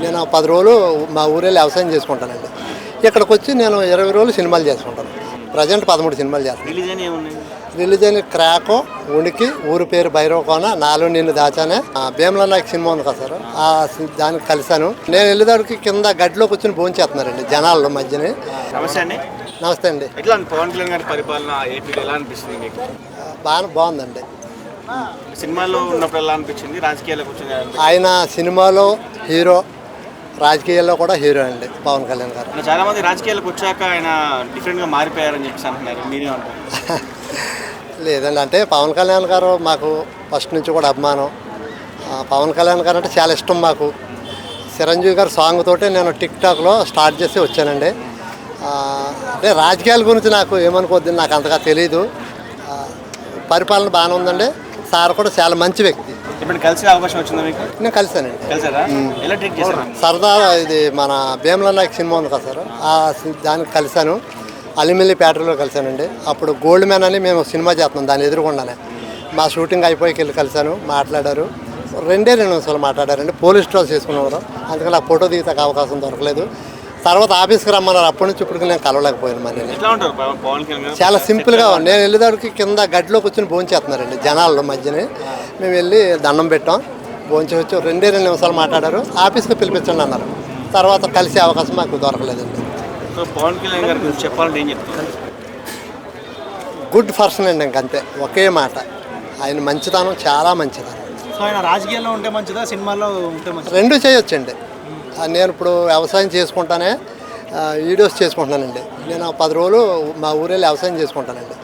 నేను 10 రోజులు మా ఊరెళ్ళి వ్యవసాయం చేసుకుంటానండి. ఇక్కడికి వచ్చి నేను 20 రోజులు సినిమాలు చేసుకుంటాను. ప్రజెంట్ 13 సినిమాలు చేస్తాను. రిలీజ్ అయిన క్రాకో, ఉనికి, ఊరి పేరు భైరవకోన, నాలో నిన్ను దాచానే, భీమల నాయక్ సినిమా ఉంది కదా సార్, దానికి కలిశాను. నేను వెళ్ళేదానికి కింద గడ్డిలో కూర్చొని భోంచేస్తున్నారండి జనాల్లో మధ్యని. నమస్తే అండి. ఎట్లా పవన్ కళ్యాణ్ గారి పరిపాలన ఏపీలో ఎలా అనిపిస్తుంది మీకు? బాగుందండి. సినిమాలో ఉన్నప్పుడు ఎలా అనిపించింది, రాజకీయాలకు వచ్చింది? ఆయన సినిమాలో హీరో, రాజకీయాల్లో కూడా హీరో అండి పవన్ కళ్యాణ్ గారు. చాలా మంది రాజకీయాలకు వచ్చాక ఆయన డిఫరెంట్గా మారిపోయారని చెప్పేసి అంటున్నారు, మీరే అంటారు? లేదండి, అంటే పవన్ కళ్యాణ్ గారు మాకు ఫస్ట్ నుంచి కూడా అభిమానం. పవన్ కళ్యాణ్ గారు అంటే చాలా ఇష్టం మాకు. చిరంజీవి గారు సాంగ్ తోటే నేను టిక్టాక్లో స్టార్ట్ చేసి వచ్చానండి. అంటే రాజకీయాల గురించి నాకు ఏమనుకోద్ది, నాకు అంతగా తెలీదు. పరిపాలన బాగానే ఉందండి. సార్ కూడా చాలా మంచి వ్యక్తి. ఇప్పుడు కలిసే అవకాశం వచ్చిందా మీకు? నేను కలిసానండి. ఎలా ట్రీట్ చేశారు? సరదా ఇది మన భీమల నాయక్ సినిమా ఉంది కదా సార్, దానికి కలిశాను. అలిమిల్లి ప్యాటర్లో కలిశానండి. అప్పుడు గోల్డ్ మ్యాన్ అని మేము సినిమా చేస్తున్నాం, దాన్ని ఎదురుకుండానే మా షూటింగ్ అయిపోయికి వెళ్ళి కలిశాను. మాట్లాడారు, 2 నిమిషాలు మాట్లాడారండి. పోలీస్ స్టాల్స్ చేసుకున్నారు, అందుకని నాకు ఫోటో దిగుతాక అవకాశం దొరకలేదు. తర్వాత ఆఫీస్కి రమ్మన్నారు, అప్పటి నుంచి ఇప్పుడు నేను కలవలేకపోయాను. మరి చాలా సింపుల్గా నేను వెళ్ళేదానికి కింద గడ్డిలో కూర్చొని భోంచేస్తున్నారండి జనాల్లో మధ్యని. మేము వెళ్ళి దండం పెట్టాం, భోంచేసి 2 నిమిషాలు మాట్లాడారు. ఆఫీస్కి పిలిపించండి అన్నారు. తర్వాత కలిసే అవకాశం మాకు దొరకలేదండి. పవన్ కళ్యాణ్ గారి గురించి చెప్పాలంటే ఏం చెప్తారు? గుడ్ పర్సన్ అండి, ఇంకంతే, ఒకే మాట. ఆయన మంచితనం చాలా మంచితనం. సో ఆయన రాజకీయాల్లో ఉంటే మంచిదా, సినిమాల్లో ఉంటే మంచిదా? 2 చేయొచ్చండి. నేను ఇప్పుడు వ్యవసాయం చేసుకుంటానే వీడియోస్ చేసుకుంటున్నానండి. నేను 10 రోజులు మా ఊరెళ్ళి వ్యవసాయం చేసుకుంటానండి.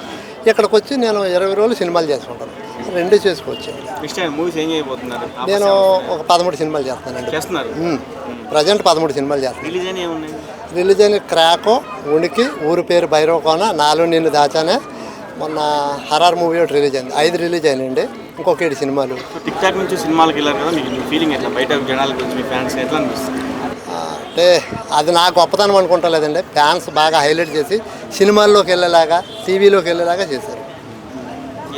ఇక్కడికి వచ్చి నేను 20 రోజులు సినిమాలు చేసుకుంటాను. 2 చేసుకోవచ్చు. నేను ఒక 13 సినిమాలు చేస్తానండి. ప్రజెంట్ 13 సినిమాలు చేస్తాను. రిలీజ్ అయిన క్రాకో, ఉనికి, ఊరి పేరు భైరవకోన, నాలో నిన్ను దాచానే, మొన్న హర్రర్ మూవీ ఒకటి రిలీజ్ అయింది. 5 రిలీజ్ అయినాయండి. ఇంకొక 7 సినిమాలు. టిక్టాక్ నుంచి సినిమాలకు వెళ్ళారు కదా, మీకు ఫీలింగ్ ఎట్లా? బయట జనాల గురించి మీ ఫ్యాన్స్ ఎట్లా అనిపిస్తుంది? అంటే అది నా గొప్పతనం అనుకుంటలేదండి. ఫ్యాన్స్ బాగా హైలైట్ చేసి సినిమాల్లోకి వెళ్ళేలాగా, టీవీలోకి వెళ్ళేలాగా చేశారు.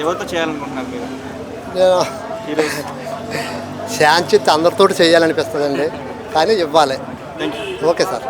ఎవరితో చేయాలనుకుంటున్నారు మీరు? నేను ఛాన్స్ అందరితో చేయాలనిపిస్తుందండి, కానీ ఇవ్వాలి. Okay sir.